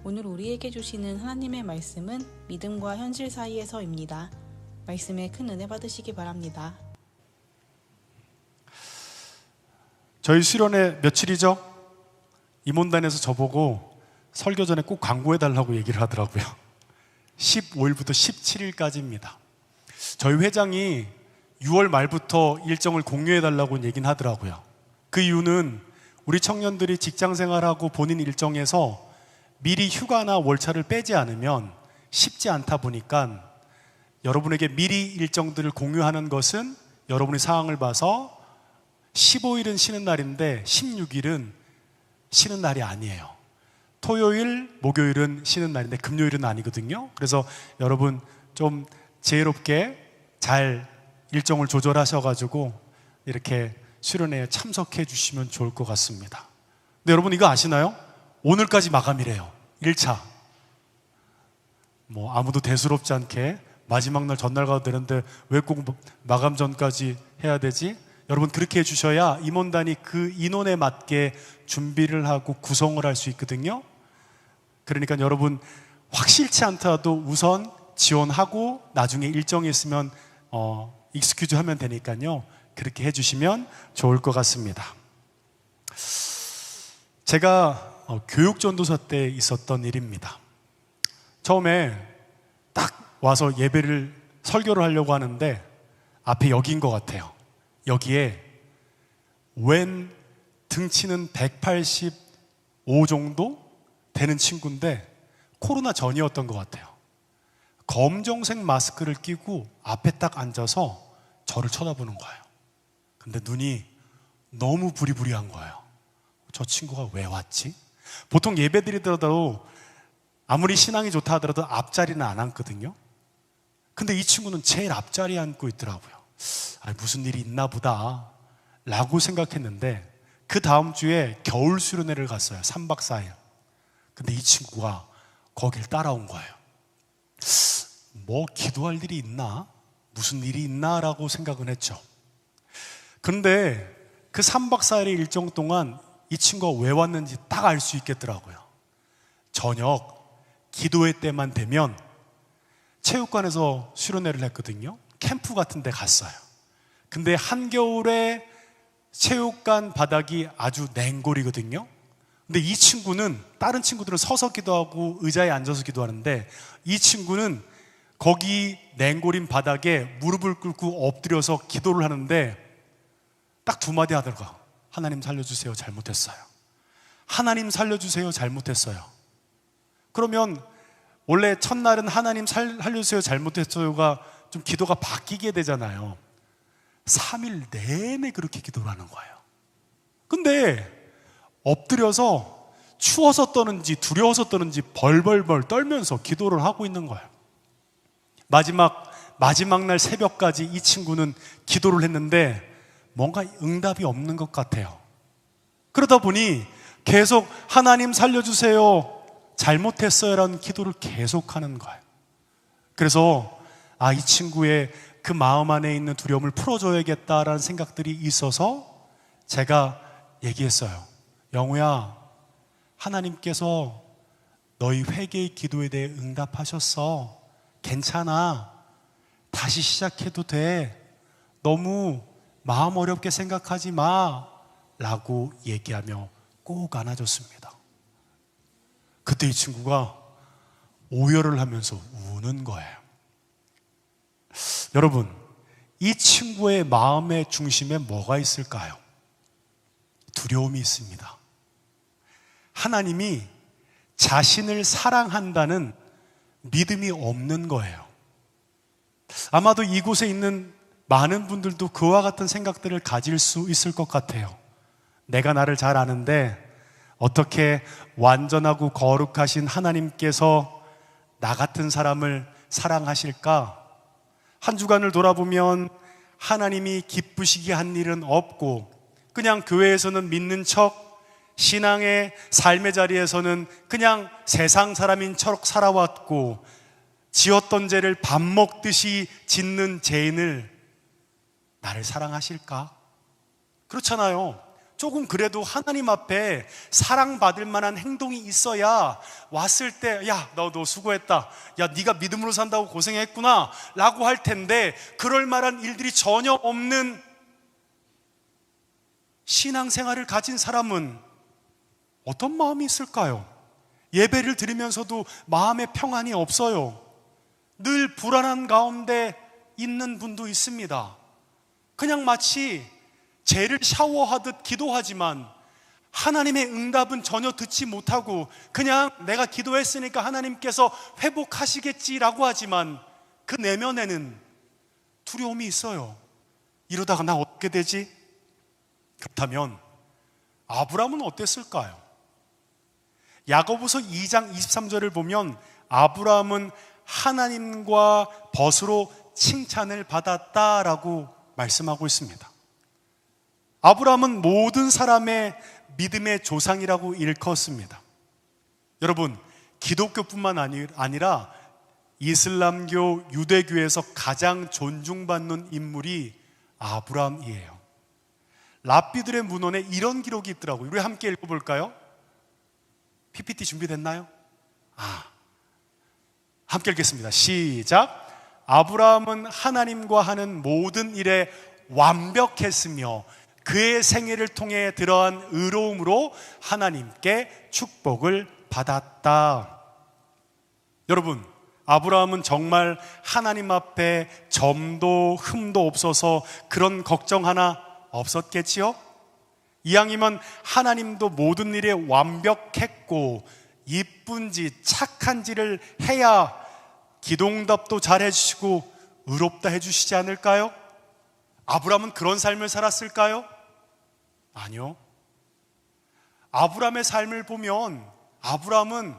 오늘 우리에게 주시는 하나님의 말씀은 믿음과 현실 사이에서입니다. 말씀에 큰 은혜 받으시기 바랍니다. 저희 수련회 며칠이죠? 임원단에서 저보고 설교 전에 꼭 광고해달라고 얘기를 하더라고요. 15일부터 17일까지입니다. 저희 회장이 6월 말부터 일정을 공유해달라고 얘기는 하더라고요. 그 이유는 우리 청년들이 직장생활하고 본인 일정에서 미리 휴가나 월차를 빼지 않으면 쉽지 않다 보니까 여러분에게 미리 일정들을 공유하는 것은 여러분의 상황을 봐서 15일은 쉬는 날인데 16일은 쉬는 날이 아니에요. 토요일, 목요일은 쉬는 날인데 금요일은 아니거든요. 그래서 여러분 좀 지혜롭게 잘 일정을 조절하셔가지고 이렇게 수련회에 참석해 주시면 좋을 것 같습니다. 근데 여러분 이거 아시나요? 오늘까지 마감이래요. 1차. 아무도 대수롭지 않게 마지막 날 전날 가도 되는데 왜 꼭 마감 전까지 해야 되지? 여러분 그렇게 해주셔야 임원단이 그 인원에 맞게 준비를 하고 구성을 할 수 있거든요. 그러니까 여러분 확실치 않더라도 우선 지원하고 나중에 일정이 있으면 익스큐즈 하면 되니까요. 그렇게 해주시면 좋을 것 같습니다. 제가 교육전도사 때 있었던 일입니다. 처음에 딱 와서 예배를 설교를 하려고 하는데 앞에 여기인 것 같아요. 여기에 웬 등치는 185 정도 되는 친구인데 코로나 전이었던 것 같아요. 검정색 마스크를 끼고 앞에 딱 앉아서 저를 쳐다보는 거예요. 근데 눈이 너무 부리부리한 거예요. 저 친구가 왜 왔지? 보통 예배 드리더라도 아무리 신앙이 좋다 하더라도 앞자리는 안 앉거든요. 근데 이 친구는 제일 앞자리에 앉고 있더라고요. 무슨 일이 있나 보다 라고 생각했는데 그 다음 주에 겨울 수련회를 갔어요. 3박 4일. 근데 이 친구가 거길 따라온 거예요. 기도할 일이 있나? 무슨 일이 있나? 라고 생각은 했죠. 그런데 그 3박 4일의 일정 동안 이 친구가 왜 왔는지 딱 알 수 있겠더라고요. 저녁 기도회 때만 되면 체육관에서 수련회를 했거든요. 캠프 같은 데 갔어요. 근데 한겨울에 체육관 바닥이 아주 냉골이거든요. 근데 이 친구는 다른 친구들은 서서 기도하고 의자에 앉아서 기도하는데 이 친구는 거기 냉골인 바닥에 무릎을 꿇고 엎드려서 기도를 하는데 딱 두 마디 하더라고요. 하나님 살려주세요. 잘못했어요. 하나님 살려주세요. 잘못했어요. 그러면 원래 첫날은 하나님 살려주세요. 잘못했어요가 좀 기도가 바뀌게 되잖아요. 3일 내내 그렇게 기도를 하는 거예요. 근데 엎드려서 추워서 떠는지 두려워서 떠는지 벌벌벌 떨면서 기도를 하고 있는 거예요. 마지막 날 새벽까지 이 친구는 기도를 했는데 뭔가 응답이 없는 것 같아요. 그러다 보니 계속 하나님 살려주세요. 잘못했어요 라는 기도를 계속하는 거예요. 그래서 이 친구의 그 마음 안에 있는 두려움을 풀어줘야겠다라는 생각들이 있어서 제가 얘기했어요. 영우야, 하나님께서 너희 회개의 기도에 대해 응답하셨어. 괜찮아. 다시 시작해도 돼. 너무 마음 어렵게 생각하지 마. 라고 얘기하며 꼭 안아줬습니다. 그때 이 친구가 오열을 하면서 우는 거예요. 여러분, 이 친구의 마음의 중심에 뭐가 있을까요? 두려움이 있습니다. 하나님이 자신을 사랑한다는 믿음이 없는 거예요. 아마도 이곳에 있는 많은 분들도 그와 같은 생각들을 가질 수 있을 것 같아요. 내가 나를 잘 아는데 어떻게 완전하고 거룩하신 하나님께서 나 같은 사람을 사랑하실까? 한 주간을 돌아보면 하나님이 기쁘시게 한 일은 없고 그냥 교회에서는 믿는 척, 신앙의 삶의 자리에서는 그냥 세상 사람인 척 살아왔고 지었던 죄를 밥 먹듯이 짓는 죄인을 나를 사랑하실까? 그렇잖아요. 조금 그래도 하나님 앞에 사랑받을 만한 행동이 있어야 왔을 때, 야, 너 수고했다. 야, 네가 믿음으로 산다고 고생했구나. 라고 할 텐데, 그럴 만한 일들이 전혀 없는 신앙생활을 가진 사람은 어떤 마음이 있을까요? 예배를 드리면서도 마음의 평안이 없어요. 늘 불안한 가운데 있는 분도 있습니다. 그냥 마치 죄를 샤워하듯 기도하지만 하나님의 응답은 전혀 듣지 못하고 그냥 내가 기도했으니까 하나님께서 회복하시겠지라고 하지만 그 내면에는 두려움이 있어요. 이러다가 나 어떻게 되지? 그렇다면 아브라함은 어땠을까요? 야고보서 2장 23절을 보면 아브라함은 하나님과 벗으로 칭찬을 받았다라고 말씀하고 있습니다. 아브라함은 모든 사람의 믿음의 조상이라고 일컫습니다. 여러분, 기독교뿐만 아니라 이슬람교, 유대교에서 가장 존중받는 인물이 아브라함이에요. 랍비들의 문헌에 이런 기록이 있더라고요. 우리 함께 읽어볼까요? PPT 준비됐나요? 함께 읽겠습니다. 시작. 아브라함은 하나님과 하는 모든 일에 완벽했으며 그의 생애를 통해 들어간 의로움으로 하나님께 축복을 받았다. 여러분, 아브라함은 정말 하나님 앞에 점도 흠도 없어서 그런 걱정 하나 없었겠지요? 이왕이면 하나님도 모든 일에 완벽했고 이쁜지 착한지를 해야 기도응답도 잘 해주시고 의롭다 해주시지 않을까요? 아브라함은 그런 삶을 살았을까요? 아니요. 아브라함의 삶을 보면 아브라함은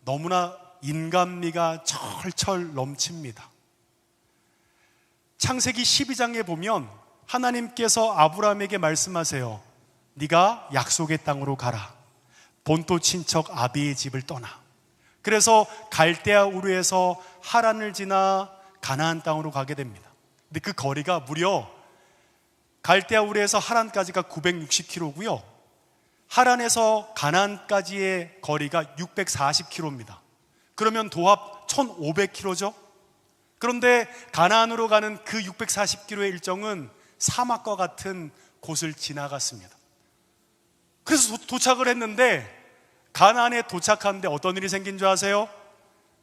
너무나 인간미가 철철 넘칩니다. 창세기 12장에 보면 하나님께서 아브라함에게 말씀하세요. 네가 약속의 땅으로 가라. 본토 친척 아비의 집을 떠나. 그래서 갈대아 우르에서 하란을 지나 가나안 땅으로 가게 됩니다. 근데 그 거리가 무려 갈대아 우르에서 하란까지가 960km고요. 하란에서 가나안까지의 거리가 640km입니다. 그러면 도합 1500km죠. 그런데 가나안으로 가는 그 640km의 일정은 사막과 같은 곳을 지나갔습니다. 그래서 도착을 했는데 가나안에 도착하는데 어떤 일이 생긴 줄 아세요?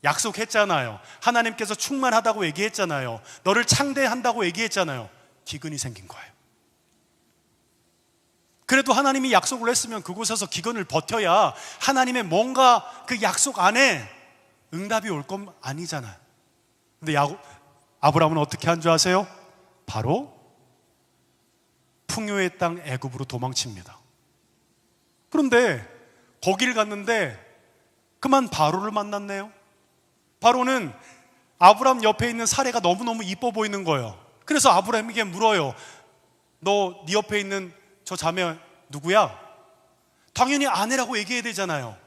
약속했잖아요. 하나님께서 충만하다고 얘기했잖아요. 너를 창대한다고 얘기했잖아요. 기근이 생긴 거예요. 그래도 하나님이 약속을 했으면 그곳에서 기근을 버텨야 하나님의 뭔가 그 약속 안에 응답이 올 건 아니잖아요. 근데 아브라함은 어떻게 한 줄 아세요? 바로 풍요의 땅 애굽으로 도망칩니다. 그런데 거기를 갔는데 그만 바로를 만났네요. 바로는 아브라함 옆에 있는 사례가 너무너무 이뻐 보이는 거예요. 그래서 아브라함에게 물어요. 너 네 옆에 있는 저 자매 누구야? 당연히 아내라고 얘기해야 되잖아요.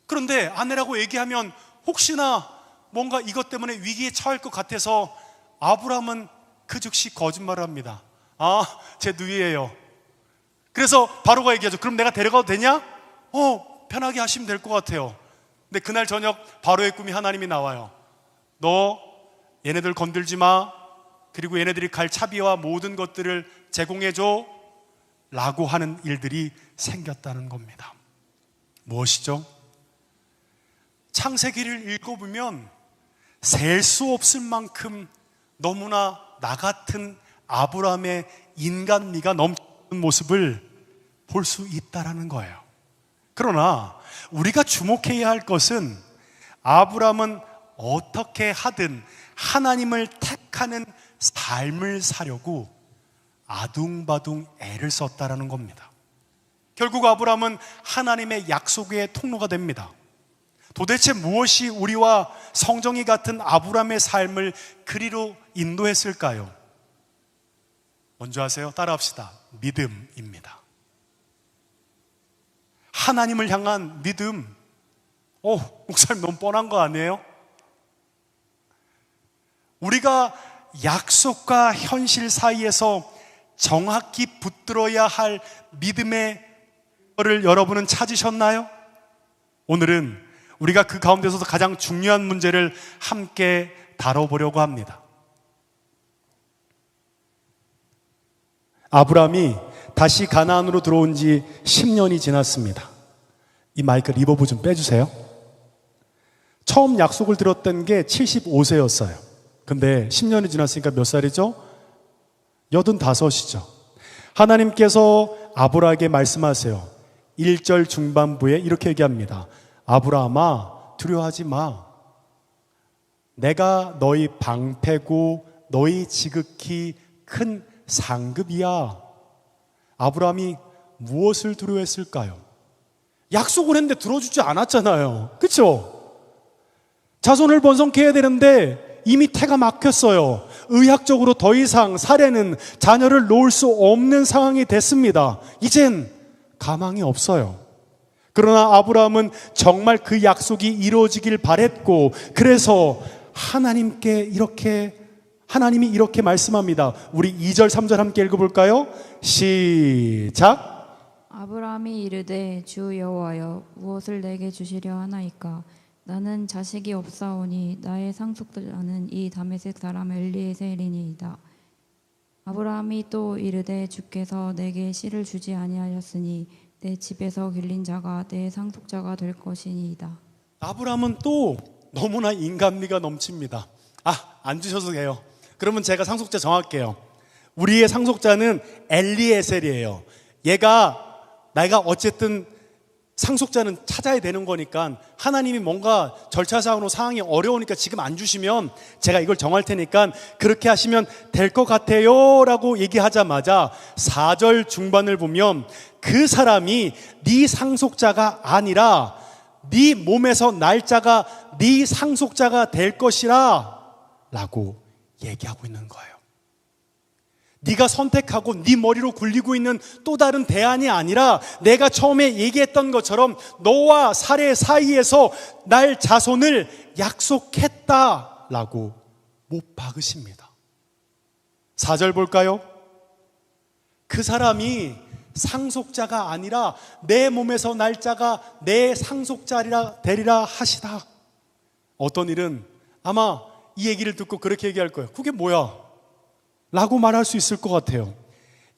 그런데 아내라고 얘기하면 혹시나 뭔가 이것 때문에 위기에 처할 것 같아서 아브라함은 그 즉시 거짓말을 합니다. 제 누이예요. 그래서 바로가 얘기하죠. 그럼 내가 데려가도 되냐? 편하게 하시면 될 것 같아요. 근데 그날 저녁 바로의 꿈이 하나님이 나와요. 너 얘네들 건들지 마. 그리고 얘네들이 갈 차비와 모든 것들을 제공해줘 라고 하는 일들이 생겼다는 겁니다. 무엇이죠? 창세기를 읽어보면 셀 수 없을 만큼 너무나 나 같은 아브라함의 인간미가 넘치는 모습을 볼 수 있다는 거예요. 그러나 우리가 주목해야 할 것은 아브라함은 어떻게 하든 하나님을 택하는 삶을 사려고 아둥바둥 애를 썼다라는 겁니다. 결국 아브라함은 하나님의 약속의 통로가 됩니다. 도대체 무엇이 우리와 성정이 같은 아브라함의 삶을 그리로 인도했을까요? 먼저 아세요? 따라합시다. 믿음입니다. 하나님을 향한 믿음. 목사님 너무 뻔한 거 아니에요? 우리가 약속과 현실 사이에서 정확히 붙들어야 할 믿음의 거를 여러분은 찾으셨나요? 오늘은 우리가 그 가운데서도 가장 중요한 문제를 함께 다뤄보려고 합니다. 아브라함이 다시 가나안으로 들어온 지 10년이 지났습니다. 이 마이크 리버브 좀 빼주세요. 처음 약속을 들었던 게 75세였어요. 근데 10년이 지났으니까 몇 살이죠? 85이죠. 하나님께서 아브라함에게 말씀하세요. 1절 중반부에 이렇게 얘기합니다. 아브라함아, 두려워하지 마. 내가 너희 방패고 너희 지극히 큰 상급이야. 아브라함이 무엇을 두려워했을까요? 약속을 했는데 들어주지 않았잖아요. 그렇죠? 자손을 번성케 해야 되는데 이미 태가 막혔어요. 의학적으로 더 이상 사례는 자녀를 놓을 수 없는 상황이 됐습니다. 이젠 가망이 없어요. 그러나 아브라함은 정말 그 약속이 이루어지길 바랬고, 그래서 하나님이 이렇게 말씀합니다. 우리 2절 3절 함께 읽어볼까요? 시작. 아브라함이 이르되 주 여호와여 무엇을 내게 주시려 하나이까? 나는 자식이 없사오니 나의 상속자는 이 다메섹 사람 엘리에셀이니이다. 아브라함이 또 이르되 주께서 내게 씨를 주지 아니하였으니 내 집에서 길린 자가 내 상속자가 될 것이니이다. 아브라함은 또 너무나 인간미가 넘칩니다. 안 주셔도 돼요. 그러면 제가 상속자 정할게요. 우리의 상속자는 엘리에셀이에요. 내가 어쨌든 상속자는 찾아야 되는 거니까 하나님이 뭔가 절차상으로 상황이 어려우니까 지금 안 주시면 제가 이걸 정할 테니까 그렇게 하시면 될 것 같아요 라고 얘기하자마자 4절 중반을 보면 그 사람이 네 상속자가 아니라 네 몸에서 날짜가 네 상속자가 될 것이라 라고 얘기하고 있는 거예요. 네가 선택하고 네 머리로 굴리고 있는 또 다른 대안이 아니라 내가 처음에 얘기했던 것처럼 너와 사례 사이에서 날 자손을 약속했다라고 못 박으십니다. 4절 볼까요? 그 사람이 상속자가 아니라 내 몸에서 날짜가 내 상속자리라 되리라 하시다. 어떤 일은 아마 이 얘기를 듣고 그렇게 얘기할 거예요. 그게 뭐야? 라고 말할 수 있을 것 같아요.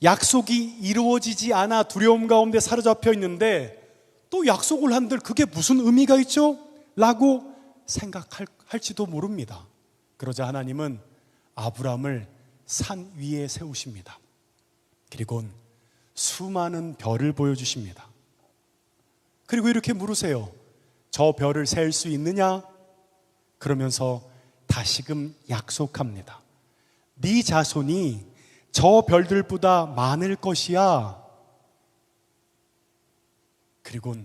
약속이 이루어지지 않아 두려움 가운데 사로잡혀 있는데 또 약속을 한들 그게 무슨 의미가 있죠? 라고 생각할지도 모릅니다. 그러자 하나님은 아브라함을 산 위에 세우십니다. 그리고 수많은 별을 보여주십니다. 그리고 이렇게 물으세요. 저 별을 셀 수 있느냐? 그러면서 다시금 약속합니다. 네 자손이 저 별들보다 많을 것이야. 그리고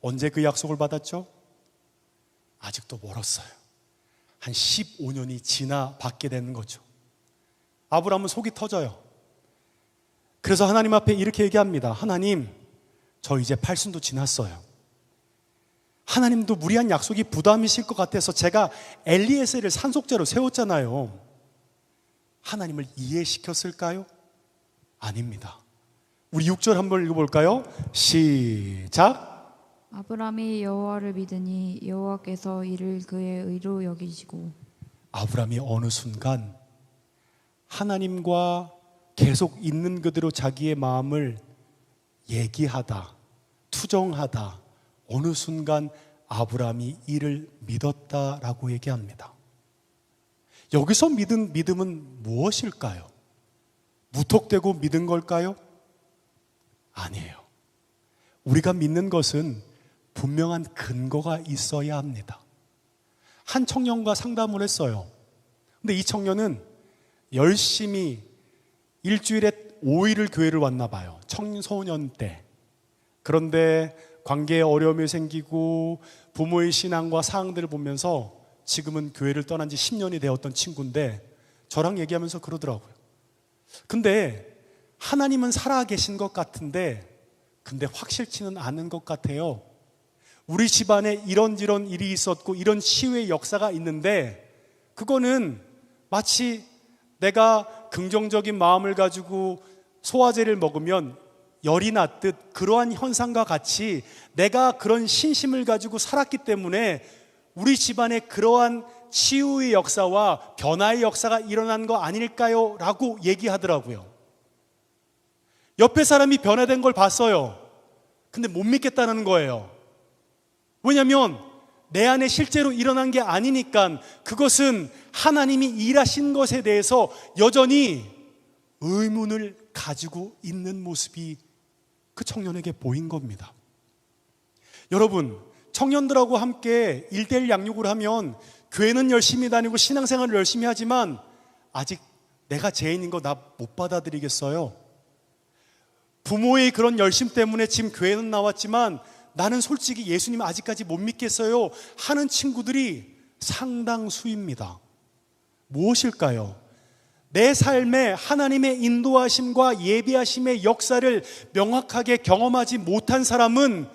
언제 그 약속을 받았죠? 아직도 멀었어요. 한 15년이 지나 받게 되는 거죠. 아브라함은 속이 터져요. 그래서 하나님 앞에 이렇게 얘기합니다. 하나님, 저 이제 팔순도 지났어요. 하나님도 무리한 약속이 부담이실 것 같아서 제가 엘리에셀을 상속자로 세웠잖아요. 하나님을 이해시켰을까요? 아닙니다. 우리 6절 한번 읽어볼까요? 시작. 아브라함이 여호와를 믿으니 여호와께서 이를 그의 의로 여기시고. 아브라함이 어느 순간 하나님과 계속 있는 그대로 자기의 마음을 얘기하다, 투정하다, 어느 순간 아브라함이 이를 믿었다라고 얘기합니다. 여기서 믿은 믿음은 무엇일까요? 무턱대고 믿은 걸까요? 아니에요. 우리가 믿는 것은 분명한 근거가 있어야 합니다. 한 청년과 상담을 했어요. 근데 이 청년은 열심히 일주일에 5일을 교회를 왔나 봐요. 청소년 때. 그런데 관계에 어려움이 생기고 부모의 신앙과 사항들을 보면서 지금은 교회를 떠난 지 10년이 되었던 친구인데 저랑 얘기하면서 그러더라고요. 근데 하나님은 살아계신 것 같은데 근데 확실치는 않은 것 같아요. 우리 집안에 이런저런 일이 있었고 이런 치유의 역사가 있는데 그거는 마치 내가 긍정적인 마음을 가지고 소화제를 먹으면 열이 났듯 그러한 현상과 같이 내가 그런 신심을 가지고 살았기 때문에 우리 집안에 그러한 치유의 역사와 변화의 역사가 일어난 거 아닐까요? 라고 얘기하더라고요. 옆에 사람이 변화된 걸 봤어요. 근데 못 믿겠다는 거예요. 왜냐하면 내 안에 실제로 일어난 게 아니니까 그것은 하나님이 일하신 것에 대해서 여전히 의문을 가지고 있는 모습이 그 청년에게 보인 겁니다. 여러분, 청년들하고 함께 1:1 양육을 하면 교회는 열심히 다니고 신앙생활을 열심히 하지만 아직 내가 죄인인 거 나 못 받아들이겠어요. 부모의 그런 열심 때문에 지금 교회는 나왔지만 나는 솔직히 예수님 아직까지 못 믿겠어요 하는 친구들이 상당수입니다. 무엇일까요? 내 삶에 하나님의 인도하심과 예비하심의 역사를 명확하게 경험하지 못한 사람은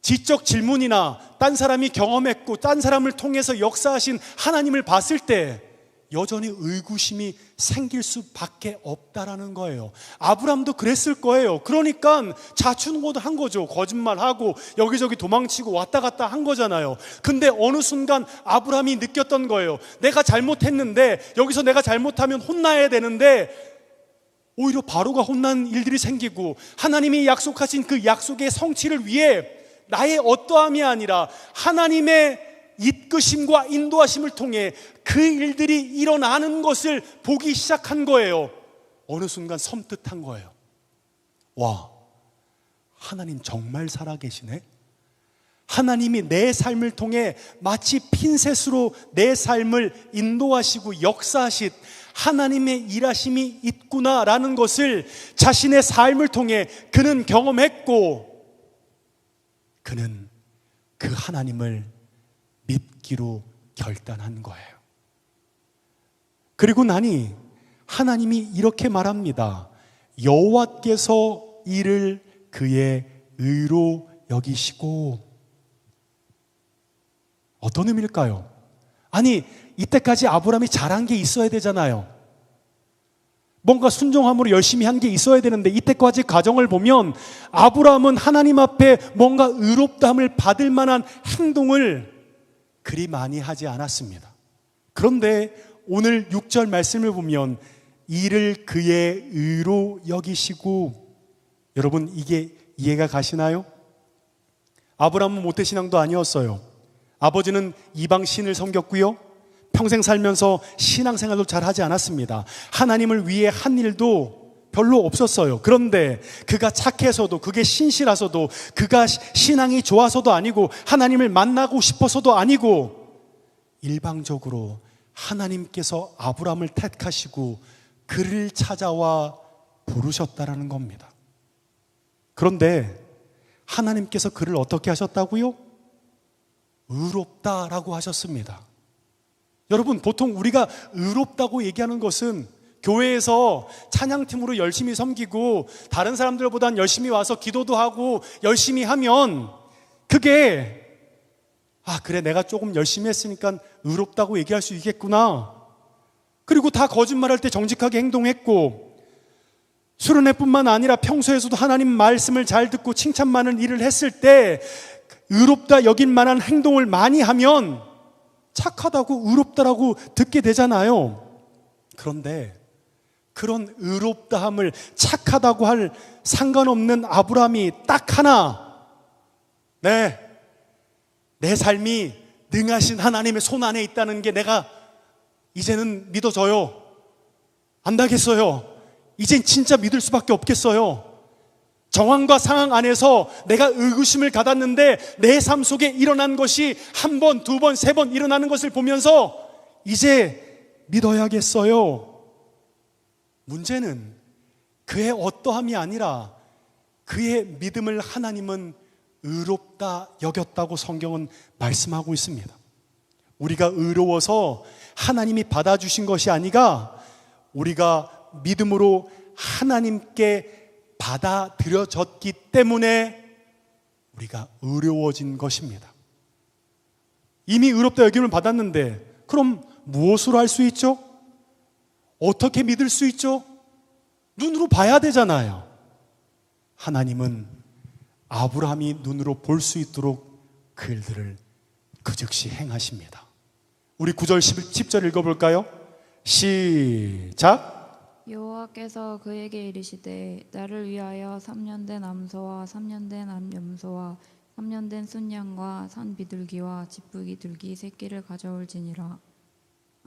지적 질문이나 딴 사람이 경험했고 딴 사람을 통해서 역사하신 하나님을 봤을 때 여전히 의구심이 생길 수밖에 없다라는 거예요. 아브람도 그랬을 거예요. 그러니까 자충우돌한 거죠. 거짓말하고 여기저기 도망치고 왔다 갔다 한 거잖아요. 근데 어느 순간 아브람이 느꼈던 거예요. 내가 잘못했는데 여기서 내가 잘못하면 혼나야 되는데 오히려 바로가 혼난 일들이 생기고 하나님이 약속하신 그 약속의 성취를 위해 나의 어떠함이 아니라 하나님의 이끄심과 인도하심을 통해 그 일들이 일어나는 것을 보기 시작한 거예요. 어느 순간 섬뜩한 거예요. 와, 하나님 정말 살아계시네. 하나님이 내 삶을 통해 마치 핀셋으로 내 삶을 인도하시고 역사하신 하나님의 일하심이 있구나라는 것을 자신의 삶을 통해 그는 경험했고 그는 그 하나님을 믿기로 결단한 거예요. 그리고 나니 하나님이 이렇게 말합니다. 여호와께서 이를 그의 의로 여기시고. 어떤 의미일까요? 아니, 이때까지 아브라함이 잘한 게 있어야 되잖아요. 뭔가 순종함으로 열심히 한 게 있어야 되는데 이때까지 과정을 보면 아브라함은 하나님 앞에 뭔가 의롭다함을 받을 만한 행동을 그리 많이 하지 않았습니다. 그런데 오늘 6절 말씀을 보면 이를 그의 의로 여기시고. 여러분, 이게 이해가 가시나요? 아브라함은 모태신앙도 아니었어요. 아버지는 이방신을 섬겼고요, 평생 살면서 신앙생활도 잘 하지 않았습니다. 하나님을 위해 한 일도 별로 없었어요. 그런데 그가 착해서도, 그게 신실해서도, 그가 신앙이 좋아서도 아니고 하나님을 만나고 싶어서도 아니고 일방적으로 하나님께서 아브라함을 택하시고 그를 찾아와 부르셨다라는 겁니다. 그런데 하나님께서 그를 어떻게 하셨다고요? 의롭다라고 하셨습니다. 여러분, 보통 우리가 의롭다고 얘기하는 것은 교회에서 찬양팀으로 열심히 섬기고 다른 사람들보단 열심히 와서 기도도 하고 열심히 하면 그게 그래, 내가 조금 열심히 했으니까 의롭다고 얘기할 수 있겠구나. 그리고 다 거짓말할 때 정직하게 행동했고 수련회뿐만 아니라 평소에서도 하나님 말씀을 잘 듣고 칭찬 많은 일을 했을 때 의롭다 여길 만한 행동을 많이 하면 착하다고 의롭다라고 듣게 되잖아요. 그런데 그런 의롭다함을 착하다고 할 상관없는 아브라함이 딱 하나, 내 삶이 능하신 하나님의 손 안에 있다는 게 내가 이제는 믿어져요. 안 되겠어요. 이젠 진짜 믿을 수밖에 없겠어요. 정황과 상황 안에서 내가 의구심을 가졌는데 내 삶 속에 일어난 것이 한 번, 두 번, 세 번 일어나는 것을 보면서 이제 믿어야겠어요. 문제는 그의 어떠함이 아니라 그의 믿음을 하나님은 의롭다 여겼다고 성경은 말씀하고 있습니다. 우리가 의로워서 하나님이 받아주신 것이 아니라 우리가 믿음으로 하나님께 받아들여졌기 때문에 우리가 의로워진 것입니다. 이미 의롭다 여김을 받았는데 그럼 무엇으로 할 수 있죠? 어떻게 믿을 수 있죠? 눈으로 봐야 되잖아요. 하나님은 아브라함이 눈으로 볼 수 있도록 그 일들을 그 즉시 행하십니다. 우리 9절 10절 읽어볼까요? 시작. 여호와께서 그에게 이르시되 나를 위하여 3년 된 암소와 3년 된 암염소와 3년 된 순양과 산 비둘기와 집부기둘기 새끼를 가져올지니라.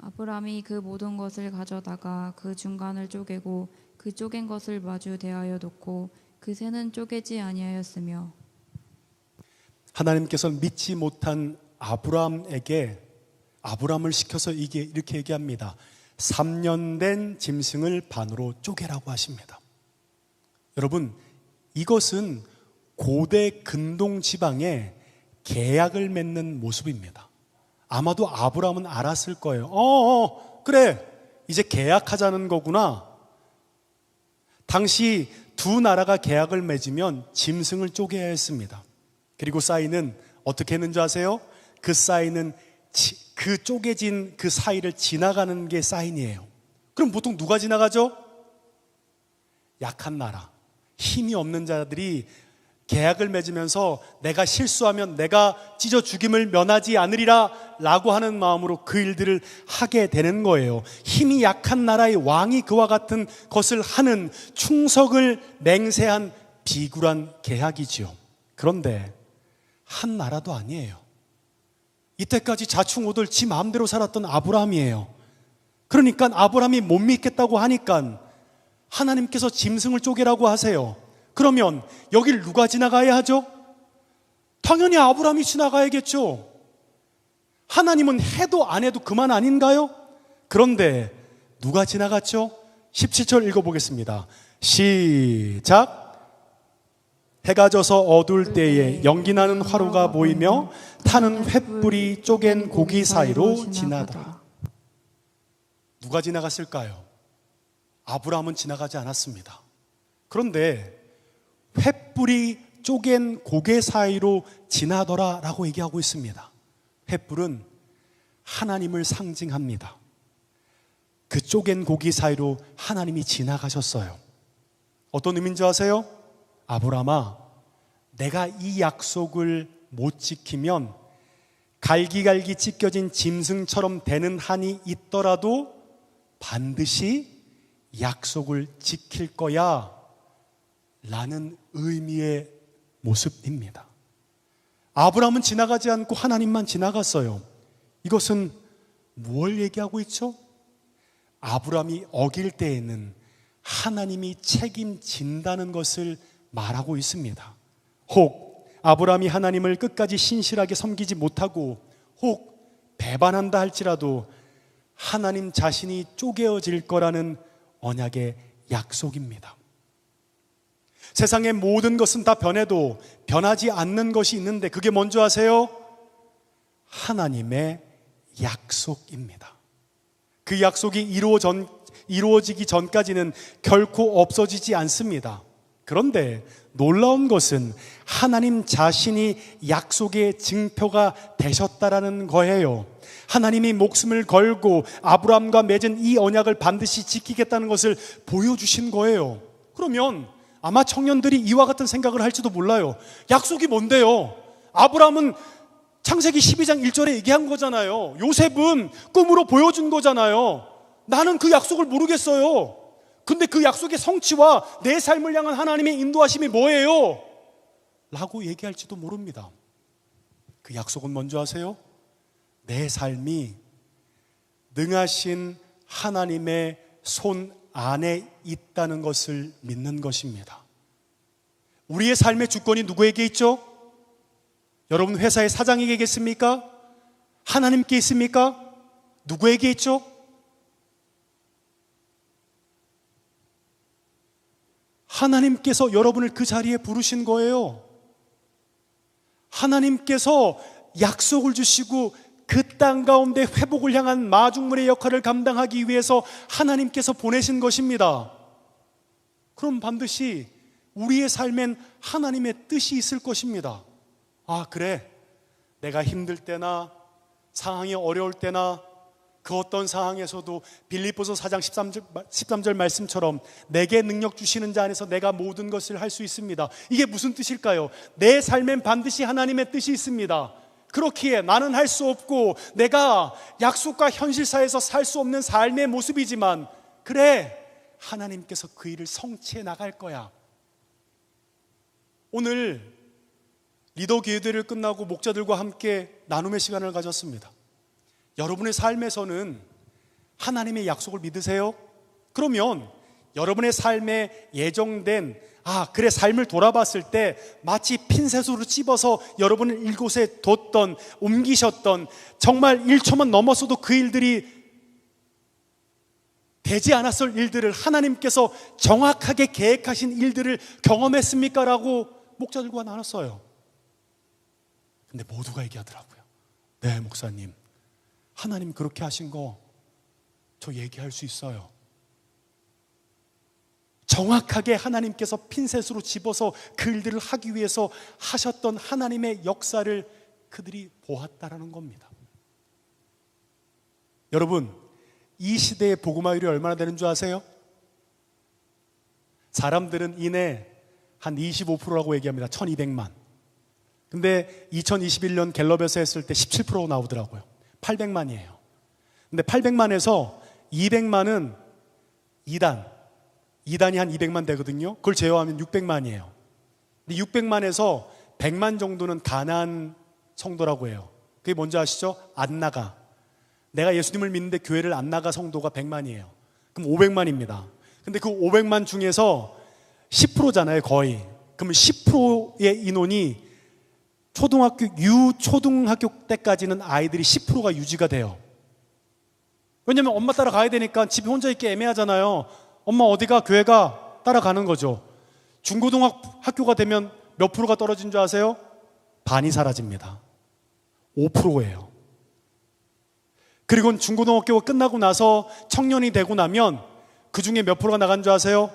아브람이 그 모든 것을 가져다가 그 중간을 쪼개고 그 쪼갠 것을 마주 대하여 놓고 그 새는 쪼개지 아니하였으며. 하나님께서 믿지 못한 아브람을 시켜서 이렇게 얘기합니다. 3년 된 짐승을 반으로 쪼개라고 하십니다. 여러분, 이것은 고대 근동 지방에 계약을 맺는 모습입니다. 아마도 아브람은 알았을 거예요. 그래, 이제 계약하자는 거구나. 당시 두 나라가 계약을 맺으면 짐승을 쪼개야 했습니다. 그리고 사인은 어떻게 했는지 아세요? 그 사인은 그 쪼개진 그 사이를 지나가는 게 사인이에요. 그럼 보통 누가 지나가죠? 약한 나라, 힘이 없는 자들이 계약을 맺으면서 내가 실수하면 내가 찢어 죽임을 면하지 않으리라 라고 하는 마음으로 그 일들을 하게 되는 거예요. 힘이 약한 나라의 왕이 그와 같은 것을 하는 충석을 맹세한 비굴한 계약이지요. 그런데 한 나라도 아니에요. 이때까지 자충우돌 지 마음대로 살았던 아브라함이에요. 그러니까 아브라함이 못 믿겠다고 하니까 하나님께서 짐승을 쪼개라고 하세요. 그러면 여길 누가 지나가야 하죠? 당연히 아브라함이 지나가야겠죠. 하나님은 해도 안 해도 그만 아닌가요? 그런데 누가 지나갔죠? 17절 읽어보겠습니다. 시작. 해가 져서 어두울 때에 연기나는 화로가 보이며 타는 횃불이 쪼갠 고기 사이로 지나더라. 누가 지나갔을까요? 아브라함은 지나가지 않았습니다. 그런데 횃불이 쪼갠 고개 사이로 지나더라 라고 얘기하고 있습니다. 횃불은 하나님을 상징합니다. 그 쪼갠 고기 사이로 하나님이 지나가셨어요. 어떤 의미인지 아세요? 아브라함아, 내가 이 약속을 못 지키면 갈기갈기 찢겨진 짐승처럼 되는 한이 있더라도 반드시 약속을 지킬 거야 라는 의미의 모습입니다. 아브라함은 지나가지 않고 하나님만 지나갔어요. 이것은 무엇을 얘기하고 있죠? 아브라함이 어길 때에는 하나님이 책임진다는 것을 말하고 있습니다. 혹 아브라함이 하나님을 끝까지 신실하게 섬기지 못하고 혹 배반한다 할지라도 하나님 자신이 쪼개어질 거라는 언약의 약속입니다. 세상의 모든 것은 다 변해도 변하지 않는 것이 있는데 그게 뭔지 아세요? 하나님의 약속입니다. 그 약속이 이루어지기 전까지는 결코 없어지지 않습니다. 그런데 놀라운 것은 하나님 자신이 약속의 증표가 되셨다라는 거예요. 하나님이 목숨을 걸고 아브라함과 맺은 이 언약을 반드시 지키겠다는 것을 보여주신 거예요. 그러면 아마 청년들이 이와 같은 생각을 할지도 몰라요. 약속이 뭔데요? 아브라함은 창세기 12장 1절에 얘기한 거잖아요. 요셉은 꿈으로 보여준 거잖아요. 나는 그 약속을 모르겠어요. 근데 그 약속의 성취와 내 삶을 향한 하나님의 인도하심이 뭐예요? 라고 얘기할지도 모릅니다. 그 약속은 뭔지 아세요? 내 삶이 능하신 하나님의 손 안에 있다는 것을 믿는 것입니다. 우리의 삶의 주권이 누구에게 있죠? 여러분 회사의 사장에게 있습니까? 하나님께 있습니까? 누구에게 있죠? 하나님께서 여러분을 그 자리에 부르신 거예요. 하나님께서 약속을 주시고 그 땅 가운데 회복을 향한 마중물의 역할을 감당하기 위해서 하나님께서 보내신 것입니다. 그럼 반드시 우리의 삶엔 하나님의 뜻이 있을 것입니다. 아, 그래. 내가 힘들 때나 상황이 어려울 때나 그 어떤 상황에서도 빌립보서 4장 13절 말씀처럼 내게 능력 주시는 자 안에서 내가 모든 것을 할 수 있습니다. 이게 무슨 뜻일까요? 내 삶엔 반드시 하나님의 뜻이 있습니다. 그렇기에 나는 할 수 없고 내가 약속과 현실 사이에서 살 수 없는 삶의 모습이지만, 그래, 하나님께서 그 일을 성취해 나갈 거야. 오늘 리더 기회대를 끝나고 목자들과 함께 나눔의 시간을 가졌습니다. 여러분의 삶에서는 하나님의 약속을 믿으세요? 그러면 여러분의 삶에 예정된 그래, 삶을 돌아봤을 때 마치 핀셋으로 찝어서 여러분을 이곳에 뒀던, 옮기셨던, 정말 1초만 넘었어도 그 일들이 되지 않았을 일들을 하나님께서 정확하게 계획하신 일들을 경험했습니까? 라고 목자들과 나눴어요. 근데 모두가 얘기하더라고요. 네, 목사님, 하나님 그렇게 하신 거 저 얘기할 수 있어요. 정확하게 하나님께서 핀셋으로 집어서 그 일들을 하기 위해서 하셨던 하나님의 역사를 그들이 보았다라는 겁니다. 여러분, 이 시대의 복음화율이 얼마나 되는 줄 아세요? 사람들은 이내 한 25%라고 얘기합니다. 1200만. 근데 2021년 갤럽에서 했을 때 17% 나오더라고요. 800만이에요. 근데 800만에서 200만은 2단이 한 200만 되거든요. 그걸 제외하면 600만이에요. 근데 600만에서 100만 정도는 가나안 성도라고 해요. 그게 뭔지 아시죠? 안 나가. 내가 예수님을 믿는데 교회를 안 나가 성도가 100만이에요. 그럼 500만입니다. 근데 그 500만 중에서 10%잖아요, 거의. 그러면 10%의 인원이 유초등학교 때까지는 아이들이 10%가 유지가 돼요. 왜냐면 엄마 따라가야 되니까 집에 혼자 있기 애매하잖아요. 엄마 어디가? 교회가 따라가는 거죠. 중고등학교가 되면 몇 프로가 떨어진 줄 아세요? 반이 사라집니다. 5%예요. 그리고 중고등학교가 끝나고 나서 청년이 되고 나면 그 중에 몇 프로가 나간 줄 아세요?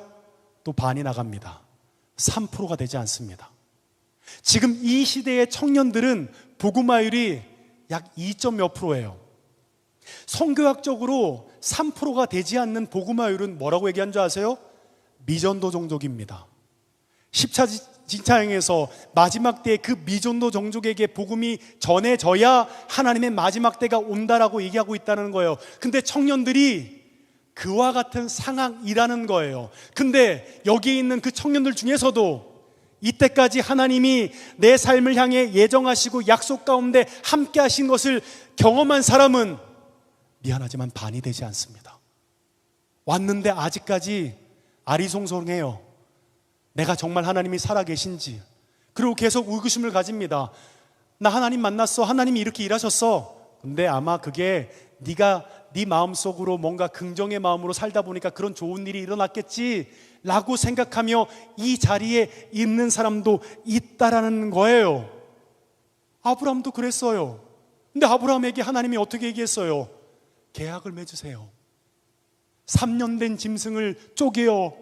또 반이 나갑니다. 3%가 되지 않습니다. 지금 이 시대의 청년들은 복음화율이 약 2몇 %예요. 성교학적으로 3%가 되지 않는 복음화율은 뭐라고 얘기한 줄 아세요? 미전도 종족입니다. 십자진차행에서 마지막 때에 그 미전도 종족에게 복음이 전해져야 하나님의 마지막 때가 온다라고 얘기하고 있다는 거예요. 근데 청년들이 그와 같은 상황이라는 거예요. 근데 여기 있는 그 청년들 중에서도 이때까지 하나님이 내 삶을 향해 예정하시고 약속 가운데 함께 하신 것을 경험한 사람은 미안하지만 반이 되지 않습니다. 왔는데 아직까지 아리송송해요. 내가 정말 하나님이 살아계신지. 그리고 계속 의구심을 가집니다. 나 하나님 만났어. 하나님이 이렇게 일하셨어. 근데 아마 그게 네가 네 마음속으로 뭔가 긍정의 마음으로 살다 보니까 그런 좋은 일이 일어났겠지 라고 생각하며 이 자리에 있는 사람도 있다라는 거예요. 아브라함도 그랬어요. 근데 아브라함에게 하나님이 어떻게 얘기했어요? 계약을 맺으세요. 3년 된 짐승을 쪼개어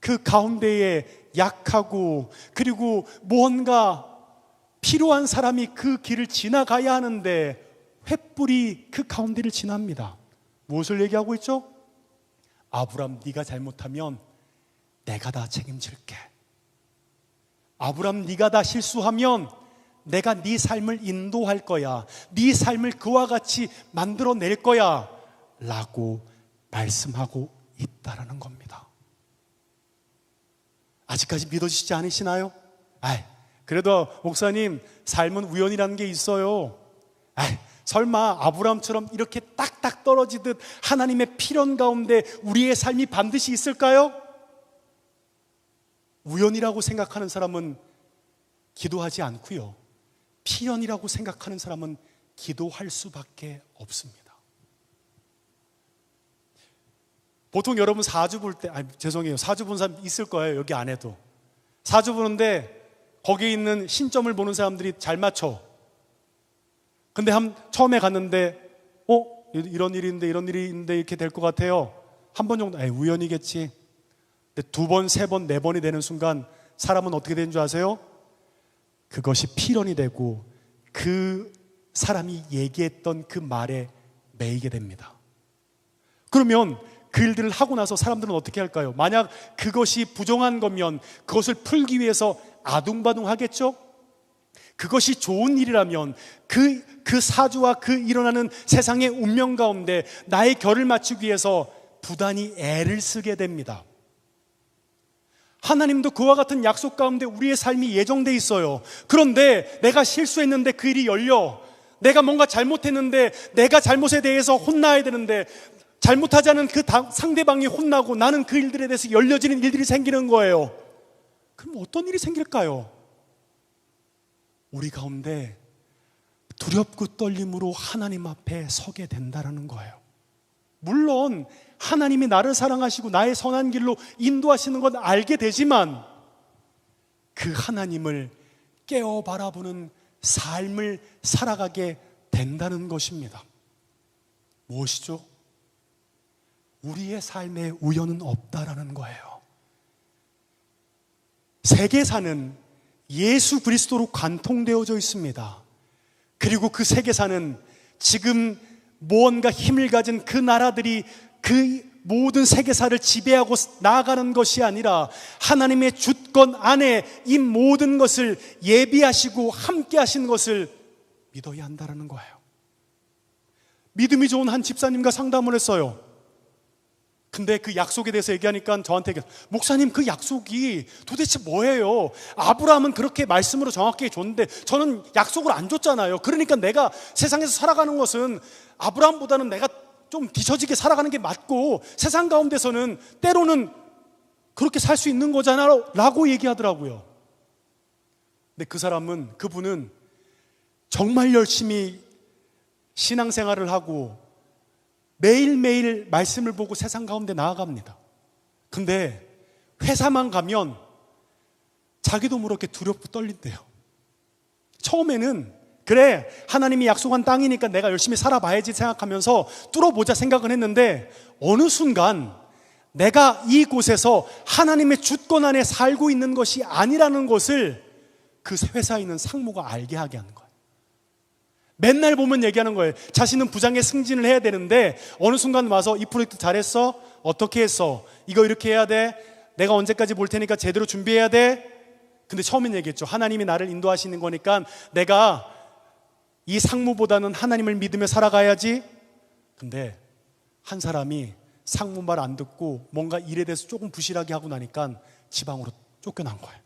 그 가운데에 약하고 그리고 무언가 필요한 사람이 그 길을 지나가야 하는데 횃불이 그 가운데를 지납니다. 무엇을 얘기하고 있죠? 아브람, 네가 잘못하면 내가 다 책임질게. 아브람, 네가 다 실수하면 내가 네 삶을 인도할 거야. 네 삶을 그와 같이 만들어낼 거야 라고 말씀하고 있다라는 겁니다. 아직까지 믿어지지 않으시나요? 그래도 목사님, 삶은 우연이라는 게 있어요. 설마 아브라함처럼 이렇게 딱딱 떨어지듯 하나님의 필연 가운데 우리의 삶이 반드시 있을까요? 우연이라고 생각하는 사람은 기도하지 않고요, 필연이라고 생각하는 사람은 기도할 수밖에 없습니다. 보통 여러분 사주 볼 때, 죄송해요, 사주 본 사람 있을 거예요. 여기 안에도 사주 보는데 거기에 있는 신점을 보는 사람들이 잘 맞춰. 근데 처음에 갔는데 이런 일이 있는데 이렇게 될 것 같아요. 한 번 정도 우연이겠지. 근데 2번, 3번, 4번이 되는 순간 사람은 어떻게 되는 줄 아세요? 그것이 필연이 되고 그 사람이 얘기했던 그 말에 매이게 됩니다. 그러면 그 일들을 하고 나서 사람들은 어떻게 할까요? 만약 그것이 부정한 거면 그것을 풀기 위해서 아둥바둥 하겠죠? 그것이 좋은 일이라면 그 사주와 그 일어나는 세상의 운명 가운데 나의 결을 맞추기 위해서 부단히 애를 쓰게 됩니다. 하나님도 그와 같은 약속 가운데 우리의 삶이 예정돼 있어요. 그런데 내가 실수했는데 그 일이 열려, 내가 뭔가 잘못했는데 내가 잘못에 대해서 혼나야 되는데 잘못하지 않은 그 상대방이 혼나고 나는 그 일들에 대해서 열려지는 일들이 생기는 거예요. 그럼 어떤 일이 생길까요? 우리 가운데 두렵고 떨림으로 하나님 앞에 서게 된다는 거예요. 물론 하나님이 나를 사랑하시고 나의 선한 길로 인도하시는 건 알게 되지만 그 하나님을 깨어 바라보는 삶을 살아가게 된다는 것입니다. 무엇이죠? 우리의 삶에 우연은 없다라는 거예요. 세계사는 예수 그리스도로 관통되어져 있습니다. 그리고 그 세계사는 지금 무언가 힘을 가진 그 나라들이 그 모든 세계사를 지배하고 나아가는 것이 아니라 하나님의 주권 안에 이 모든 것을 예비하시고 함께 하시는 것을 믿어야 한다는 거예요. 믿음이 좋은 한 집사님과 상담을 했어요. 근데 그 약속에 대해서 얘기하니까 저한테 목사님 그 약속이 도대체 뭐예요? 아브라함은 그렇게 말씀으로 정확하게 줬는데 저는 약속을 안 줬잖아요. 그러니까 내가 세상에서 살아가는 것은 아브라함보다는 내가 좀 뒤처지게 살아가는 게 맞고 세상 가운데서는 때로는 그렇게 살 수 있는 거잖아 라고 얘기하더라고요. 근데 그분은 정말 열심히 신앙생활을 하고 매일매일 말씀을 보고 세상 가운데 나아갑니다. 근데 회사만 가면 자기도 모르게 두렵고 떨린대요. 처음에는 그래 하나님이 약속한 땅이니까 내가 열심히 살아봐야지 생각하면서 뚫어보자 생각은 했는데 어느 순간 내가 이곳에서 하나님의 주권 안에 살고 있는 것이 아니라는 것을 그 회사에 있는 상무가 알게 하게 하는 거예요. 맨날 보면 얘기하는 거예요. 자신은 부장에 승진을 해야 되는데 어느 순간 와서 이 프로젝트 잘했어? 어떻게 했어? 이거 이렇게 해야 돼? 내가 언제까지 볼 테니까 제대로 준비해야 돼? 근데 처음엔 얘기했죠. 하나님이 나를 인도하시는 거니까 내가 이 상무보다는 하나님을 믿으며 살아가야지. 근데 한 사람이 상무 말 안 듣고 뭔가 일에 대해서 조금 부실하게 하고 나니까 지방으로 쫓겨난 거예요.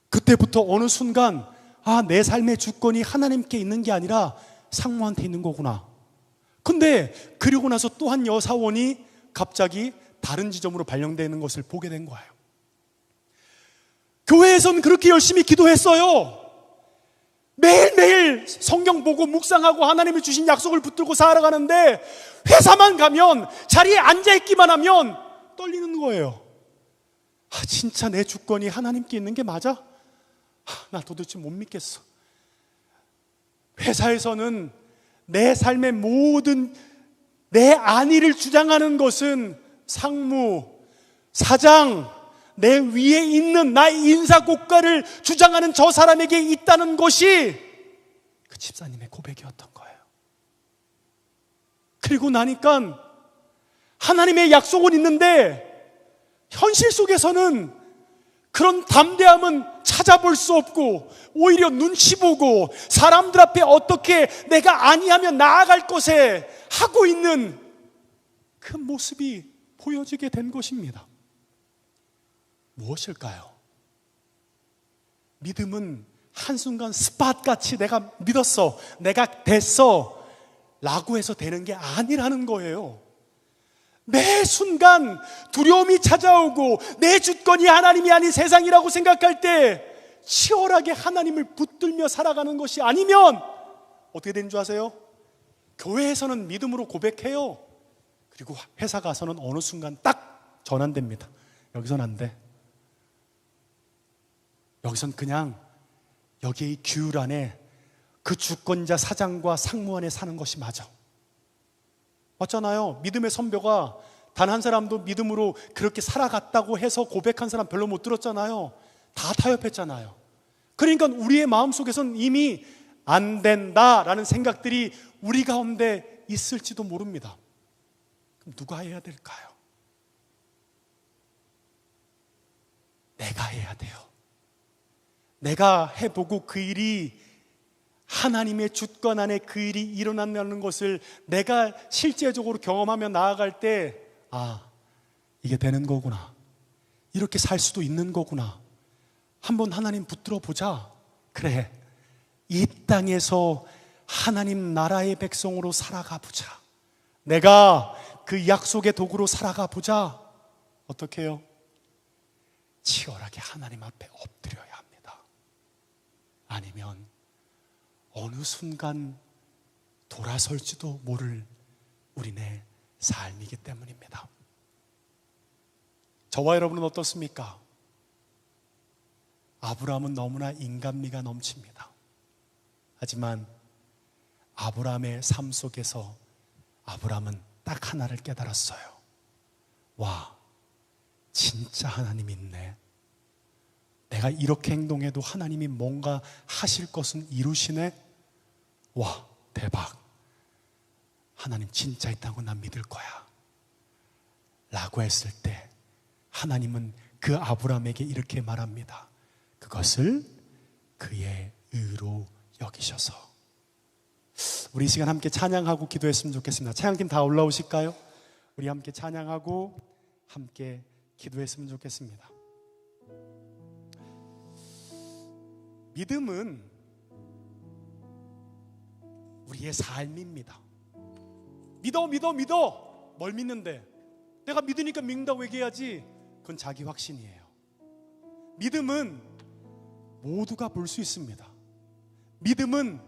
그때부터 어느 순간 내 삶의 주권이 하나님께 있는 게 아니라 상무한테 있는 거구나. 근데 그리고 나서 또 한 여사원이 갑자기 다른 지점으로 발령되는 것을 보게 된 거예요. 교회에서는 그렇게 열심히 기도했어요. 매일매일 성경 보고 묵상하고 하나님이 주신 약속을 붙들고 살아가는데 회사만 가면 자리에 앉아있기만 하면 떨리는 거예요. 진짜 내 주권이 하나님께 있는 게 맞아? 나 도대체 못 믿겠어. 회사에서는 내 삶의 모든 내 안위를 주장하는 것은 상무, 사장, 내 위에 있는 나의 인사고과를 주장하는 저 사람에게 있다는 것이 그 집사님의 고백이었던 거예요. 그리고 나니까 하나님의 약속은 있는데 현실 속에서는 그런 담대함은 찾아볼 수 없고 오히려 눈치 보고 사람들 앞에 어떻게 내가 아니하면 나아갈 것에 하고 있는 그 모습이 보여지게 된 것입니다. 무엇일까요? 믿음은 한순간 스팟같이 내가 믿었어, 내가 됐어 라고 해서 되는 게 아니라는 거예요. 매 순간 두려움이 찾아오고 내 주권이 하나님이 아닌 세상이라고 생각할 때 치열하게 하나님을 붙들며 살아가는 것이 아니면 어떻게 되는 줄 아세요? 교회에서는 믿음으로 고백해요. 그리고 회사 가서는 어느 순간 딱 전환됩니다. 여기선 안 돼. 여기선 그냥 여기에 이 규율 안에 그 주권자 사장과 상무 안에 사는 것이 맞아. 맞잖아요. 믿음의 선배가 단 한 사람도 믿음으로 그렇게 살아갔다고 해서 고백한 사람 별로 못 들었잖아요. 다 타협했잖아요. 그러니까 우리의 마음속에서는 이미 안 된다라는 생각들이 우리 가운데 있을지도 모릅니다. 그럼 누가 해야 될까요? 내가 해야 돼요. 내가 해보고 그 일이 하나님의 주권 안에 그 일이 일어난다는 것을 내가 실제적으로 경험하며 나아갈 때, 아, 이게 되는 거구나, 이렇게 살 수도 있는 거구나, 한번 하나님 붙들어 보자. 그래, 이 땅에서 하나님 나라의 백성으로 살아가 보자. 내가 그 약속의 도구로 살아가 보자. 어떻게 해요? 치열하게 하나님 앞에 엎드려야 합니다. 아니면 어느 순간 돌아설지도 모를 우리네 삶이기 때문입니다. 저와 여러분은 어떻습니까? 아브라함은 너무나 인간미가 넘칩니다. 하지만 아브라함의 삶 속에서 아브라함은 딱 하나를 깨달았어요. 와, 진짜 하나님 있네. 내가 이렇게 행동해도 하나님이 뭔가 하실 것은 이루시네. 와, 대박. 하나님 진짜 있다고 난 믿을 거야 라고 했을 때 하나님은 그 아브라함에게 이렇게 말합니다. 그것을 그의 의로 여기셔서. 우리 이 시간 함께 찬양하고 기도했으면 좋겠습니다. 찬양팀 다 올라오실까요? 우리 함께 찬양하고 함께 기도했으면 좋겠습니다. 믿음은 우리의 삶입니다. 믿어. 뭘 믿는데? 내가 믿으니까 믿는다고 얘기해야지. 그건 자기 확신이에요. 믿음은 모두가 볼 수 있습니다. 믿음은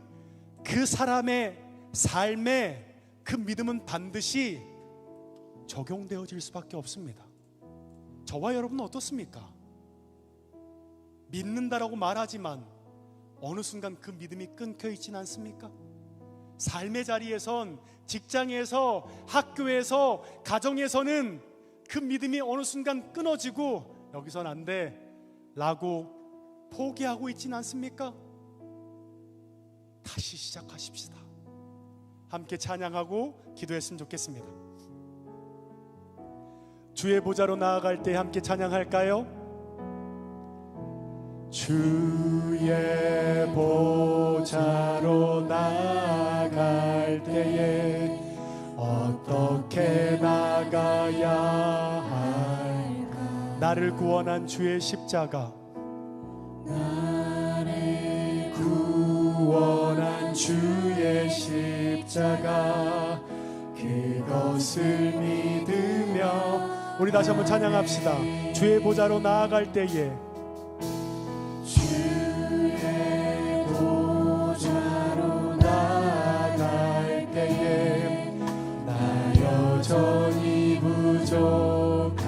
그 사람의 삶에 그 믿음은 반드시 적용되어질 수밖에 없습니다. 저와 여러분은 어떻습니까? 믿는다라고 말하지만 어느 순간 그 믿음이 끊겨 있진 않습니까? 삶의 자리에선, 직장에서, 학교에서, 가정에서는 그 믿음이 어느 순간 끊어지고 여기선 안 돼 라고 포기하고 있진 않습니까? 다시 시작하십시다. 함께 찬양하고 기도했으면 좋겠습니다. 주의 보좌로 나아갈 때 함께 찬양할까요? 주의 보좌로 나아갈 때에 어떻게 나가야 할까? 나를 구원한 주의 십자가, 나를 구원한 주의 십자가, 그것을 믿으며 우리 다시 한번 찬양합시다. 주의 보좌로 나아갈 때에 주의 보좌로 나아갈 때에 나 여전히 부족하나.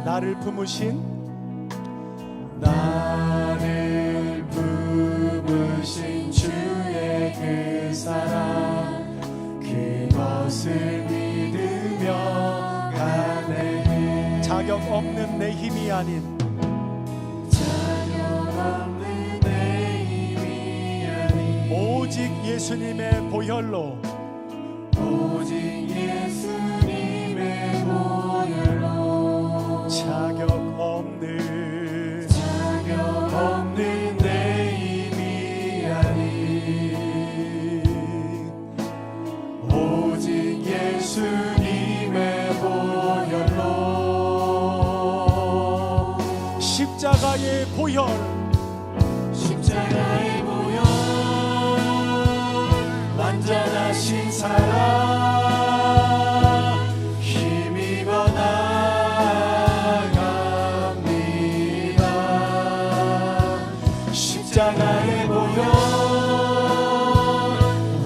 나를 품으신 주의 그 사랑, 그것을 믿으며 가네. 자격 없는 내 힘이 아닌, 오직 예수님의 보혈로, 오직 예수님의 보혈로 자격 없는 내 힘이 아닌, 오직 예수님의 보혈로, 십자가의 보혈, 십자가의 보혈, 완전하신 사랑 힘입어 나갑니다. 십자가의 보혈,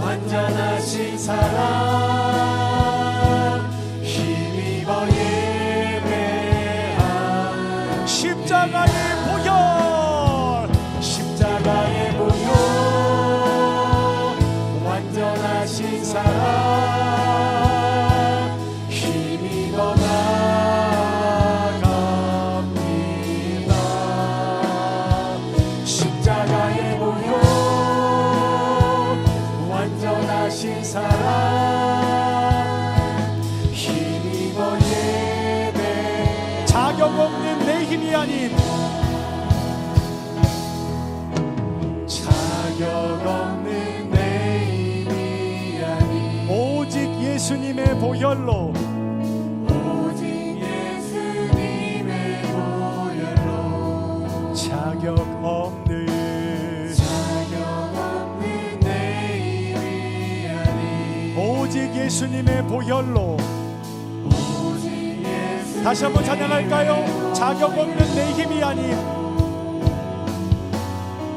완전하신 사랑 힘입어 예배한 십자가의 보혈, 십자가의 보혈, 완전하신 사랑 힘입어 나갑니다. 십자가의 보혈, 완전하신 완전하신 사랑 힘입어 예배 자격 없는 내 힘이 아닌 자격 없는 내 힘이 아닌 오직 예수님의 보혈로 오직 예수님의 보혈로 자격 없는 내 힘이 아닌 오직 예수님의 보혈로 오직 예수님의 다시 한번 찬양할까요? 자격 없는 내 힘이 아닌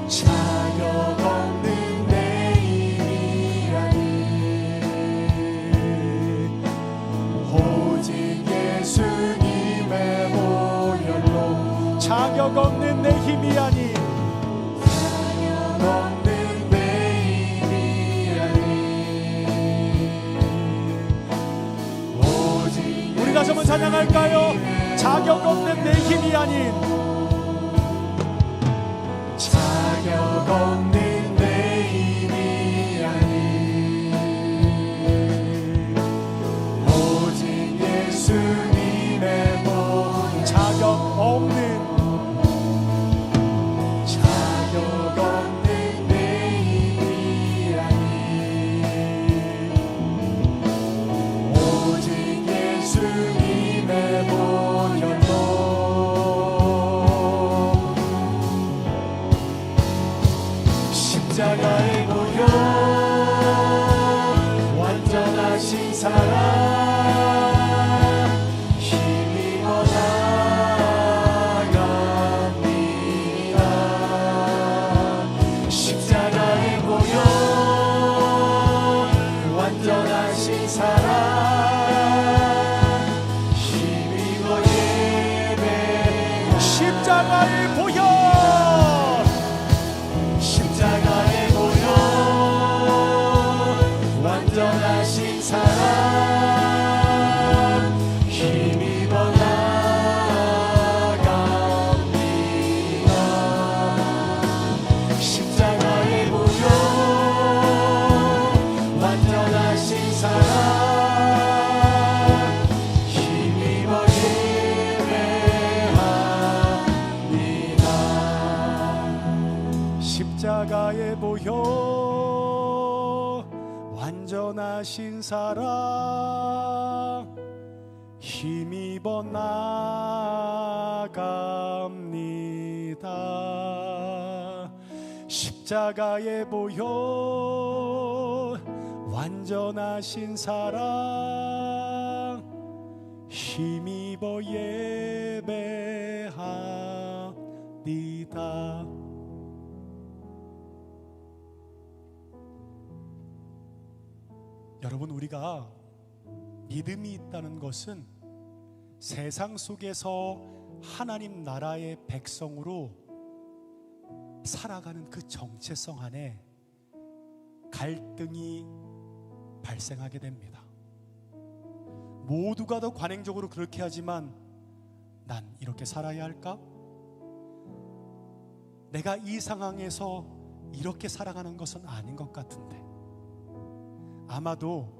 자격 없는 내 힘이 아닌 오직 예수님의 보혈로 자격 없는 내 힘이 아닌 자격 없는 내 힘이 아닌 오직 우리 다시 한번 찬양할까요? 자격 없는 내 힘이 아닌 자격 없는 내 힘이 아닌 오직 예수님의 보혈 자격 없는 내 힘이 아닌 오직 예수님의 보혈로 십자가의 보혈 완전하신 사랑 힘입어 나갑니다 십자가의 보혈 완전하신 사랑 힘입어 예배 십자가의 보혈 십자가의 보혈 완전하신 사랑 힘입어 나갑니다 십자가의 보혈 완전하신 사랑 힘입어 예배합니다 십자가의 보혈 완전하신 사랑 힘입어 나갑니다 십자가의 보혈 완전하신 사랑 힘입어 예배합니다 여러분 우리가 믿음이 있다는 것은 세상 속에서 하나님 나라의 백성으로 살아가는 그 정체성 안에 갈등이 발생하게 됩니다. 모두가 더 관행적으로 그렇게 하지만 난 이렇게 살아야 할까? 내가 이 상황에서 이렇게 살아가는 것은 아닌 것 같은데 아마도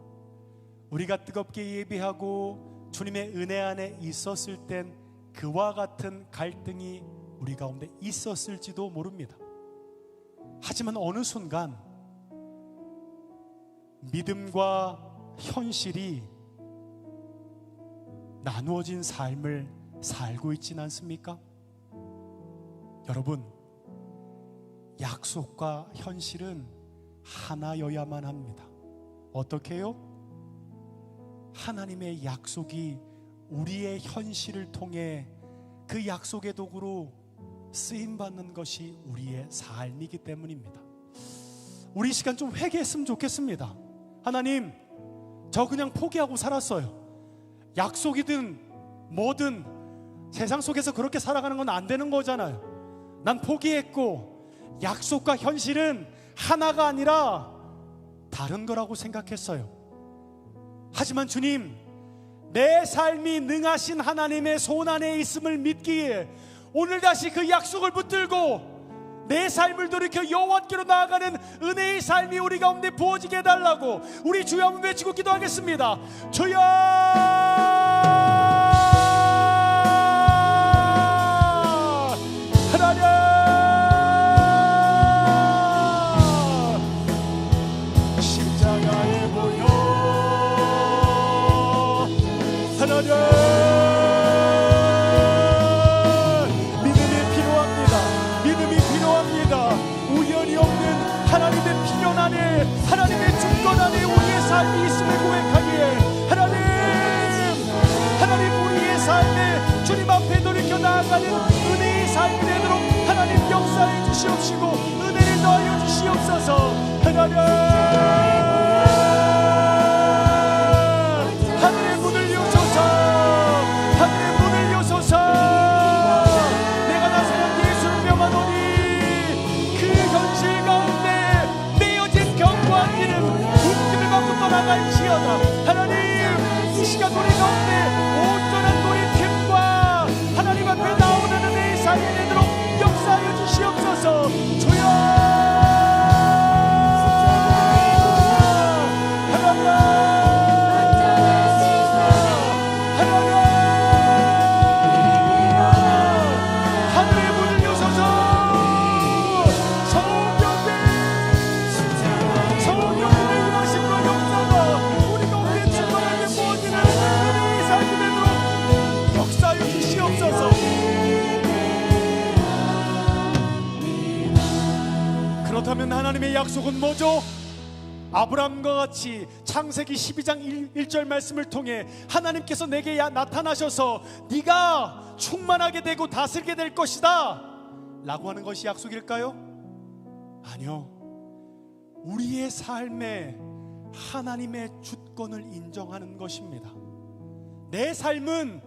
우리가 뜨겁게 예배하고 주님의 은혜 안에 있었을 땐 그와 같은 갈등이 우리 가운데 있었을지도 모릅니다. 하지만 어느 순간 믿음과 현실이 나누어진 삶을 살고 있진 않습니까? 여러분, 약속과 현실은 하나여야만 합니다. 어떻게 해요? 하나님의 약속이 우리의 현실을 통해 그 약속의 도구로 쓰임받는 것이 우리의 삶이기 때문입니다. 우리 시간 좀 회개했으면 좋겠습니다. 하나님, 저 그냥 포기하고 살았어요. 약속이든 뭐든 세상 속에서 그렇게 살아가는 건 안 되는 거잖아요. 난 포기했고 약속과 현실은 하나가 아니라 다른 거라고 생각했어요. 하지만 주님, 내 삶이 능하신 하나님의 손 안에 있음을 믿기에 오늘 다시 그 약속을 붙들고 내 삶을 돌이켜 여호와께로 나아가는 은혜의 삶이 우리 가운데 부어지게 해달라고 우리 주여 한번 외치고 기도하겠습니다. 주여! 하나님! 십자가에 보여 하나님! 우연이 없는 하나님의 필연 안에, 하나님의 주권 안에 우리의 삶이 있음을 고백하기에 하나님 우리의 삶에 주님 앞에 돌이켜 나아가는 은혜의 삶이 되도록 하나님 역사해 주시옵시고 은혜를 더하여 주시옵소서. 하늘의 문을 여소서, 하늘의 문을 여소서. 내가 나서는 예수를 명하노니 현실 가운데 내어진 견고한 길은 움직임을 받고 떠나갈지어다. 하나님 이 시간 우리 가운데 온전한 돌이킴과 하나님 앞에 나오는 은혜의 삶이 되도록 역사하여 주시옵소서. 주여 하늘의 문을 여소서. 그렇다면 하나님의 약속은 뭐죠? 아브라함과 같이 창세기 12장 1절 말씀을 통해 하나님께서 내게 나타나셔서 네가 충만하게 되고 다스리게 될 것이다 라고 하는 것이 약속일까요? 아니요. 우리의 삶에 하나님의 주권을 인정하는 것입니다. 내 삶은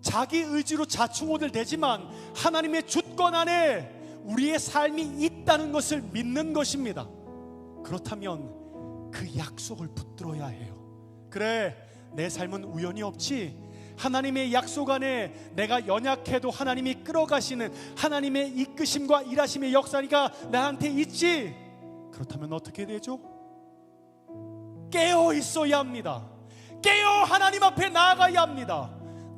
자기 의지로 자충우들 되지만 하나님의 주권 안에 우리의 삶이 있다는 것을 믿는 것입니다. 그렇다면 그 약속을 붙들어야 해요. 그래, 내 삶은 우연이 없지. 하나님의 약속 안에 내가 연약해도 하나님이 끌어가시는 하나님의 이끄심과 일하심의 역사가 나한테 있지. 그렇다면 어떻게 되죠? 깨어 있어야 합니다. 깨어 하나님 앞에 나아가야 합니다.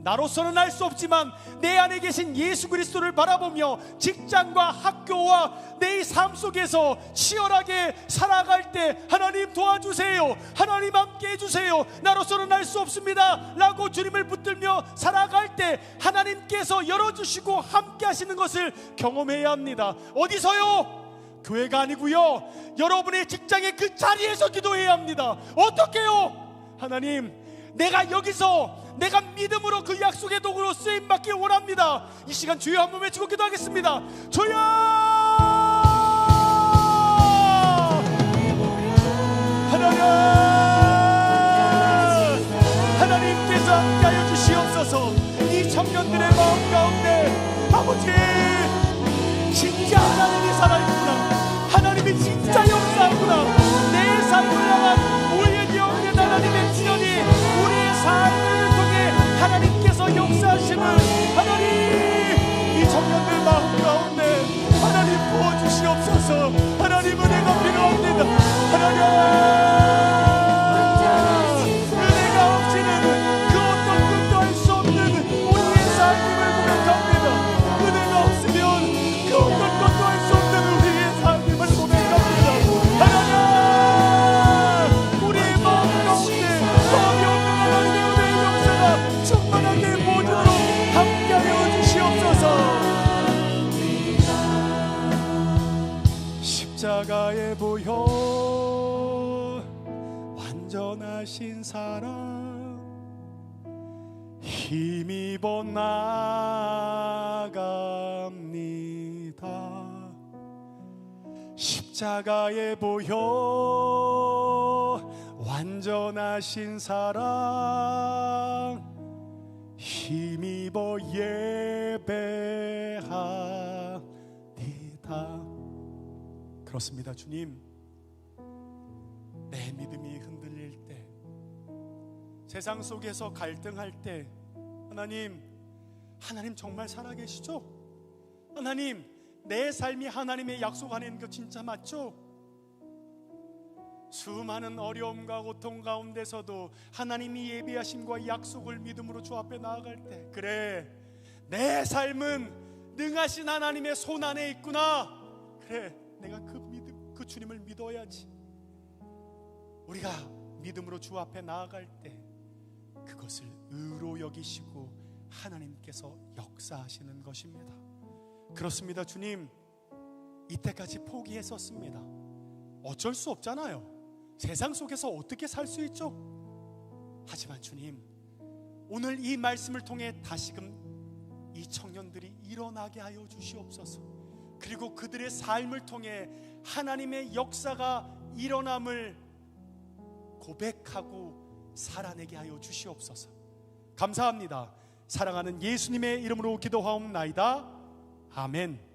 나로서는 알 수 없지만 내 안에 계신 예수 그리스도를 바라보며 직장과 학교와 내 삶 속에서 치열하게 살아갈 때 하나님 도와주세요, 하나님 함께 해주세요, 나로서는 알 수 없습니다 라고 주님을 붙들며 살아갈 때 하나님께서 열어주시고 함께 하시는 것을 경험해야 합니다. 어디서요? 교회가 아니고요, 여러분의 직장의 그 자리에서 기도해야 합니다. 어떻게요? 하나님, 내가 여기서 내가 믿음으로 그 약속의 도구로 쓰임받길 원합니다. 이 시간 주여 한번 외치고 기도하겠습니다. 주여! 하나님께서 함께하여 주시옵소서. 이 청년들의 마음 가운데 아버지, 진짜 하나님이 살아있구나, 하나님이 진짜 역사하구나, 내 삶을 향한 우연히 없는 하나님의 지연이 우리의 삶을 하나님께서 역사하심을 하나님, 이 청년들 마음 가운데 하나님 부어주시옵소서. 하나님 은혜가 필요합니다. 하나님, 은혜가 없이는 그 어떤 것도 할 수 없는 우리의 삶임을 고백합니다. 은혜가 없으면 그 어떤 것도 할 수 없는 우리의 삶임을 고백합니다. 하나님, 우리의 마음 가운데 마음이 없는 하나님의 은혜의 역사가 충만하게 모두로 함께하여 주시옵소서. 십자가에 보여 완전하신 사랑, 힘입어 나아갑니다. 십자가에 보여 완전하신 사랑, 힘입어 예배합니다. 그렇습니다. 주님, 내 믿음이 흔들릴 때, 세상 속에서 갈등할 때, 하나님 정말 살아계시죠? 하나님, 내 삶이 하나님의 약속 안에 있는 거 진짜 맞죠? 수많은 어려움과 고통 가운데서도 하나님이 예비하심과 약속을 믿음으로 주 앞에 나아갈 때, 그래, 내 삶은 능하신 하나님의 손 안에 있구나. 그래, 내가 그 주님을 믿어야지. 우리가 믿음으로 주 앞에 나아갈 때 그것을 의로 여기시고 하나님께서 역사하시는 것입니다. 그렇습니다. 주님, 이때까지 포기했었습니다. 어쩔 수 없잖아요. 세상 속에서 어떻게 살 수 있죠? 하지만 주님, 오늘 이 말씀을 통해 다시금 이 청년들이 일어나게 하여 주시옵소서. 그리고 그들의 삶을 통해 하나님의 역사가 일어남을 고백하고 살아내게 하여 주시옵소서. 감사합니다. 사랑하는 예수님의 이름으로 기도하옵나이다. 아멘.